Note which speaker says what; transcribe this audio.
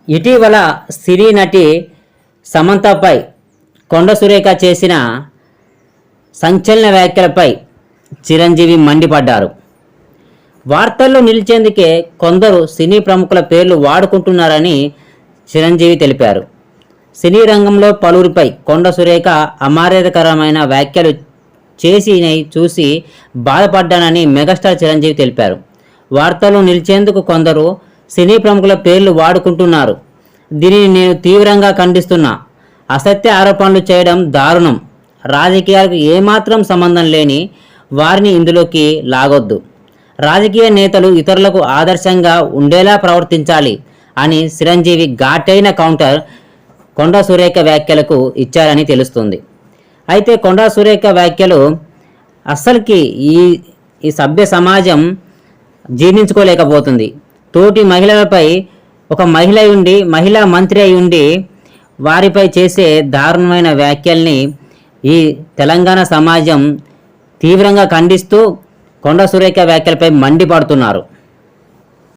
Speaker 1: ఇటీవల సినీ నటి సమంతపై కొండ సురేఖ చేసిన సంచలన వ్యాఖ్యలపై చిరంజీవి మండిపడ్డారు. వార్తల్లో నిలిచేందుకే కొందరు సినీ ప్రముఖుల పేర్లు వాడుకుంటున్నారని చిరంజీవి తెలిపారు. సినీ రంగంలో పలువురిపై కొండ సురేఖ అమర్యాదకరమైన వ్యాఖ్యలు చేసినవి చూసి బాధపడ్డానని మెగాస్టార్ చిరంజీవి తెలిపారు. వార్తల్లో నిలిచేందుకు కొందరు సినీ ప్రముఖుల పేర్లు వాడుకుంటున్నారు. దీనిని నేను తీవ్రంగా ఖండిస్తున్నా. అసత్య ఆరోపణలు చేయడం దారుణం. రాజకీయాలకు ఏమాత్రం సంబంధం లేని వారిని ఇందులోకి లాగొద్దు. రాజకీయ నేతలు ఇతరులకు ఆదర్శంగా ఉండేలా ప్రవర్తించాలి అని చిరంజీవి ఘాటైన కౌంటర్ కొండ సురేఖ వ్యాఖ్యలకు ఇచ్చారని తెలుస్తుంది. అయితే కొండ సురేఖ వ్యాఖ్యలు అస్సలకి ఈ సభ్య సమాజం జీర్ణించుకోలేకపోతుంది. తోటి మహిళలపై ఒక మహిళా మంత్రి అయి ఉండి వారిపై చేసే దారుణమైన వ్యాఖ్యల్ని ఈ తెలంగాణ సమాజం తీవ్రంగా ఖండిస్తూ కొండ సురేఖ వ్యాఖ్యలపై మండిపడుతున్నారు.